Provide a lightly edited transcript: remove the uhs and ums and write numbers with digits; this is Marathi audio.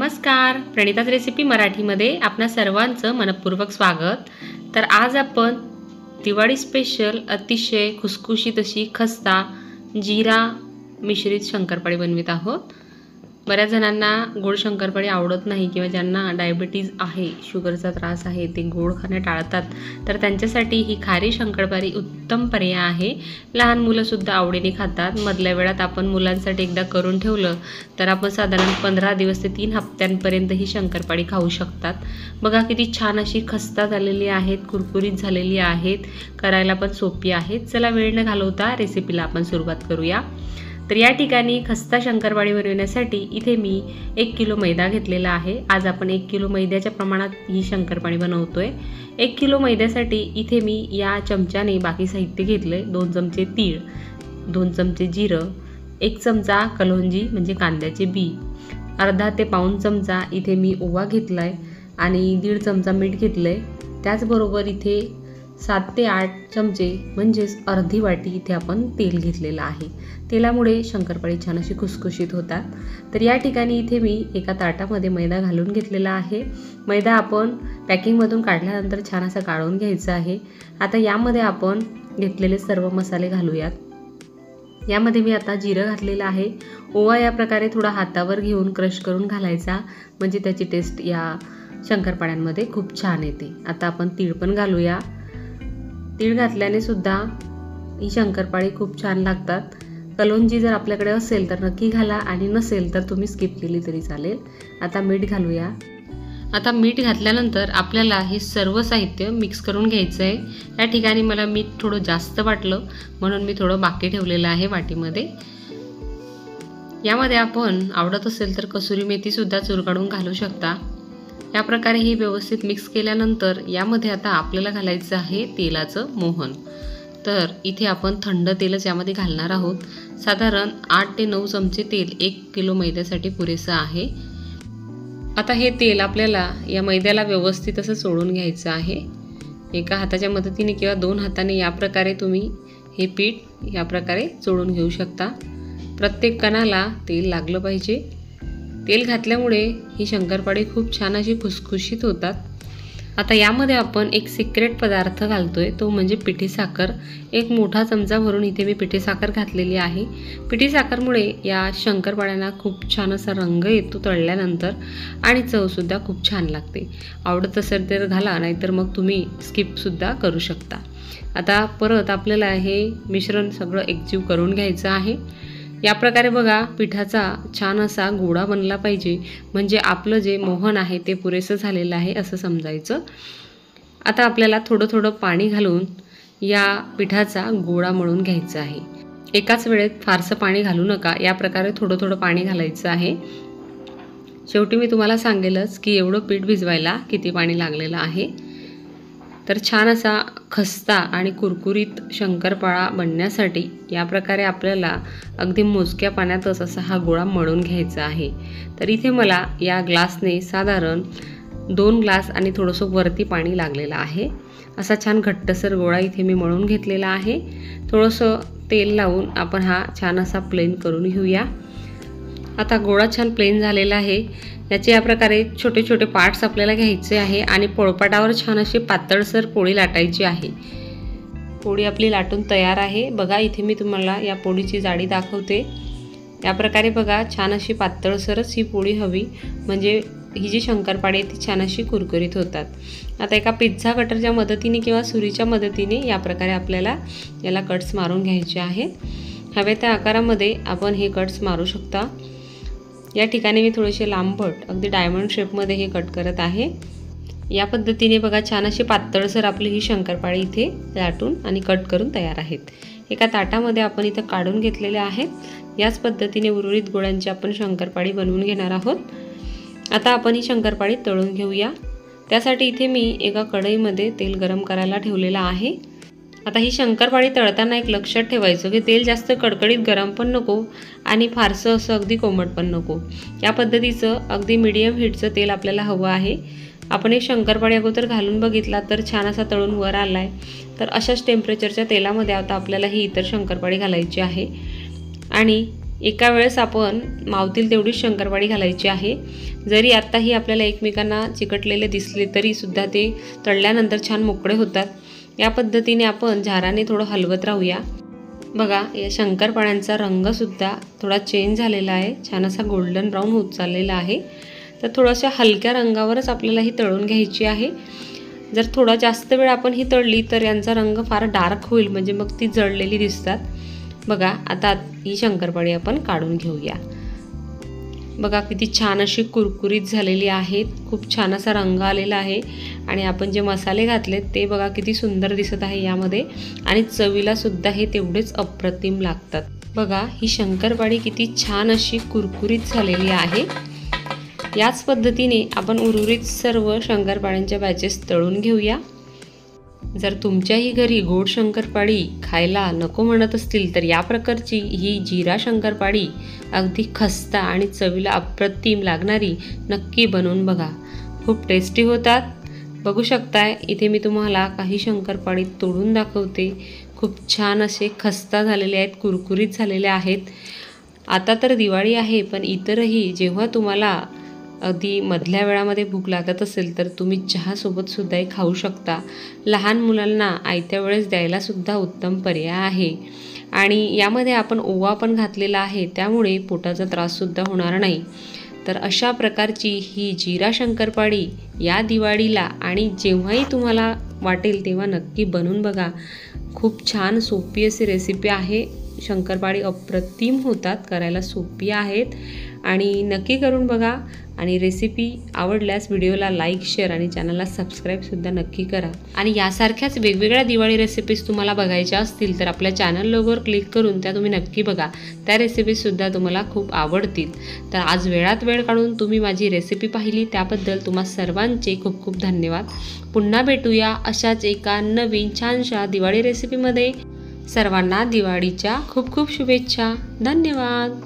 नमस्कार, प्रणिता's रेसिपी मराठीमध्ये आपणा सर्वांचं मनपूर्वक स्वागत। तर आज आपण दिवाळी स्पेशल अतिशय खुसखुशीत अशी खस्ता जीरा मिश्रित शंकरपाळी बनवित आहोत। बऱ्याच जणांना गोड शंकरपाळी आवडत नाही किंवा ज्यांना डायबिटीज आहे, शुगरचा त्रास आहे, ते गोड खाणे टाळतात, तर त्यांच्यासाठी ही खारी शंकरपाळी उत्तम पर्याय आहे। लहान मुलं सुद्धा आवडीने खातात। मधल्या वेळात आपण मुलांसाठी एकदा करून ठेवलं तर आपण साधारण 15 दिवस ते 3 हप्त्यांपर्यंत ही शंकरपाळी खाऊ शकतात। बघा किती छान अशी खस्ता झालेली आहेत, कुरकुरीत झालेली आहेत, करायला पण सोपी आहेत। चला वेळ न घालवता रेसिपीला आपण सुरुवात करूया। तर या ठिकाणी खस्ता शंकरपाळी बनवण्यासाठी इथे मी 1 किलो मैदा घेतलेला आहे। आज आपण 1 किलो मैद्याच्या प्रमाणात ही शंकरपाळी बनवतोय। 1 किलो मैद्यासाठी इथे मी या चमच्याने बाकी साहित्य घेतले। 2 चमचे तीळ, 2 चमचे जिरं, 1 चमचा कलोंजी म्हणजे कांद्याचे बी, अर्धा ते पाऊण चमचा इथे मी ओवा घेतलाय आणि 1.5 चमचा मीठ घेतलंय। त्याचबरोबर इथे 7 ते 8 चमचे म्हणजेच अर्धी वाटी इथे आपण तेल घेतलेलं आहे। तेलामुळे शंकरपाळी छान अशी खुसखुशीत होतात। तर या ठिकाणी इथे मी एका ताटामध्ये मैदा घालून घेतलेला आहे। मैदा आपण पॅकिंगमधून काढल्यानंतर छान असा गाळून घ्यायचा आहे। आता यामध्ये आपण घेतलेले सर्व मसाले घालूयात। यामध्ये मी आता जिरं घातलेलं आहे। ओवा या प्रकारे थोडा हातावर घेऊन क्रश करून घालायचा, म्हणजे त्याची टेस्ट या शंकरपाळ्यांमध्ये खूप छान येते। आता आपण तीळ पण घालूया। तीळ घातल्याने सुद्धा ही शंकरपाळी खूप छान लागतात। कलोंजी जर आपल्याकडे असेल तर नक्की घाला आणि नसेल तर तुम्ही स्किप केली तरी चालेल। आता मीठ घालूया। आता मीठ घातल्यानंतर आपल्याला हे सर्व साहित्य मिक्स करून घ्यायचं आहे। या ठिकाणी मला मीठ थोडं जास्त वाटलं म्हणून मी थोडं बाकी ठेवलेलं आहे वाटीमध्ये। यामध्ये आपण आवडत असेल तर कसुरी मेथी सुद्धा चुरकाडून घालू शकता। या प्रकारे हे व्यवस्थित मिक्स केल्यानंतर यामध्ये आता आपल्याला घालायचं आहे तेलाचं मोहन। तर इथे आपण थंड तेलच यामध्ये घालणार आहोत। साधारण 8 ते 9 चमचे तेल 1 किलो मैद्यासाठी पुरेसं आहे। आता हे तेल आपल्याला या मैद्याला व्यवस्थित असं चोळून घ्यायचं आहे। एका हाताच्या मदतीने किंवा 2 हाताने या प्रकारे तुम्ही हे पीठ या प्रकारे चोळून घेऊ शकता। प्रत्येक कणाला तेल लागलं पाहिजे। तेल घातल्यामुळे ही शंकरपाळी खूप छान अशी खुसखुशीत होतात। आता यामध्ये आपण एक सिक्रेट पदार्थ घालतोय, तो म्हणजे पिठी साखर। एक मोठा चमचा भरून इथे मी पिठी साखर घातलेली आहे। पिठी साखरमुळे या शंकरपाळ्यांना खूप छान असा रंग येतो तळल्यानंतर आणि चवसुद्धा खूप छान लागते। आवडत असेल तर घाला, नाहीतर मग तुम्ही स्किपसुद्धा करू शकता। आता परत आपल्याला हे मिश्रण सगळं एकजीव करून घ्यायचं आहे। या प्रकारे बघा पिठाचा छान असा गोळा बनला पाहिजे, म्हणजे आपलं जे मोहन आहे ते पुरेसं झालेलं आहे असं समजायचं। आता आपल्याला थोडं थोडं पाणी घालून या पिठाचा गोळा मळून घ्यायचा आहे। एकाच वेळेत फारसं पाणी घालू नका, या प्रकारे थोडं थोडं पाणी घालायचं आहे। शेवटी मी तुम्हाला सांगेलच की एवढं पीठ भिजवायला किती पाणी लागलेलं आहे। तर छान असा खस्ता आणि कुरकुरीत शंकरपाळा बनण्यासाठी या प्रकारे आपल्याला अगदी मोजक्या पाण्यातच असा हा गोळा मळून घ्यायचा आहे। तर इथे मला या ग्लासने साधारण 2 ग्लास आणि थोडंसं वरती पाणी लागलेलं आहे। असा छान घट्टसर गोळा इथे मी मळून घेतलेला आहे। थोडंसं तेल लावून आपण हा छान असा प्लेन करून घेऊया। आता गोळा छान प्लेन झालेला आहे। याचे या प्रकारे छोटे छोटे पार्ट्स आपल्याला घ्यायचे आहे आणि पोळपाटावर छान अशी पातळसर पोळी लाटायची आहे। पोळी आपली लाटून तयार आहे। बघा इथे मी तुम्हाला या पोळीची जाडी दाखवते। या प्रकारे बघा छान अशी पातळसरच ही पोळी हवी, म्हणजे ही जी शंकरपाळी ती छान अशी कुरकुरीत होतात। आता एका पिझ्झा कटरच्या मदतीने किंवा सुरीच्या मदतीने या प्रकारे आपल्याला याला कट्स मारून घ्यायचे आहे। हवे त्या आकारामध्ये आपण हे कट्स मारू शकता। या ठिकाणी मी थोडेसे लांबट अगदी डायमंड शेपमध्ये हे कट करत आहे। या पद्धतीने बघा छान अशी पातळसर आपली ही शंकरपाळी इथे लाटून आणि कट करून तयार आहेत। एका ताटामध्ये आपण इथं काढून घेतलेले आहेत। याच पद्धतीने उर्वरित गोळ्यांची आपण शंकरपाळी बनवून घेणार आहोत। आता आपण ही शंकरपाळी तळून घेऊया। त्यासाठी इथे मी एका कढईमध्ये तेल गरम करायला ठेवलेलं आहे। आता ही शंकरपाळी तळताना एक लक्षात ठेवायचं की तेल जास्त कडकडीत गरम पण नको आणि फारसं असं अगदी कोमट पण नको। या पद्धतीचं अगदी मीडियम हीटचं तेल आपल्याला हवं आहे। आपण एक शंकरपाळी अगोदर घालून बघितला तर छान असा तळून वर आलाय। तर अशाच टेम्परेचरच्या तेलामध्ये आता आपल्याला ही इतर शंकरपाळी घालायची आहे आणि एका वेळेस आपण मावतील तेवढीच शंकरपाळी घालायची आहे। जरी आत्ताही आपल्याला एकमेकांना चिकटलेले दिसले तरी सुद्धा ते तळल्यानंतर छान मोकळे होतात। या पद्धतीने आपण झाराने थोडं हलवत राहूया। बघा या शंकरपाळ्यांचा रंगसुद्धा थोडा चेंज झालेला आहे, छान असा गोल्डन ब्राऊन होत चाललेला आहे। तर थोड्याशा हलक्या रंगावरच आपल्याला ही तळून घ्यायची आहे। जर थोडा जास्त वेळ आपण ही तळली तर यांचा रंग फार डार्क होईल, म्हणजे मग ती जळलेली दिसतात। बघा आता ही शंकरपाळी आपण काढून घेऊया। बघा किती छान अशी कुरकुरीत झालेली आहेत, खूप छान असा रंग आलेला आहे आणि आपण जे मसाले घातलेत ते बघा किती सुंदर दिसत आहे यामध्ये आणि चवीला सुद्धा हे तेवढेच अप्रतिम लागतात। बघा ही शंकरपाळी किती छान अशी कुरकुरीत झालेली आहे। याच पद्धतीने आपण उर्वरित सर्व शंकरपाळ्यांच्या बॅचेस तळून घेऊया। जर तुमच्याही घरी गोड शंकरपाळी खायला नको म्हणत असतील तर या प्रकारची ही जिरा शंकरपाळी अगदी खस्ता आणि चवीला अप्रतिम लागणारी नक्की बनवून बघा, खूप टेस्टी होतात। बघू शकताय इथे मी तुम्हाला काही शंकरपाळी तोडून दाखवते, खूप छान असे खस्ता झालेले आहेत, कुरकुरीत झालेले आहेत। आता तर दिवाळी आहे, पण इतरही जेव्हा तुम्हाला अगदी मधल्या वेळामध्ये भूक लागत असेल तर तुम्ही चहासोबत सुद्धा हे खाऊ शकता। लहान मुलांना आयत्या वेळेस द्यायला सुद्धा उत्तम पर्याय आहे आणि यामध्ये आपण ओवा पण घातलेला आहे, त्यामुळे पोटाचा त्राससुद्धा होणार नाही। तर अशा प्रकारची ही जिरा शंकरपाळी या दिवाळीला आणि जेव्हाही तुम्हाला वाटेल तेव्हा नक्की बनवून बघा। खूप छान सोपी अशी रेसिपी आहे। शंकरपाळी अप्रतिम होतात, करायला सोपी आहेत आणि नक्की करून बघा। आणि रेसिपी आवडल्यास व्हिडिओला लाईक, शेअर आणि चॅनलला सबस्क्राईबसुद्धा नक्की करा। आणि यासारख्याच वेगवेगळ्या दिवाळी रेसिपीज तुम्हाला बघायच्या असतील तर आपल्या चॅनल लोगोवर क्लिक करून त्या तुम्ही नक्की बघा, त्या रेसिपीजसुद्धा तुम्हाला खूप आवडतील। तर आज वेळात वेळ काढून तुम्ही माझी रेसिपी पाहिली त्याबद्दल तुम्हा सर्वांचे खूप खूप धन्यवाद। पुन्हा भेटूया अशाच एका नवीन छानशा दिवाळी रेसिपीमध्ये। सर्वांना दिवाळीच्या खूप खूप शुभेच्छा। धन्यवाद।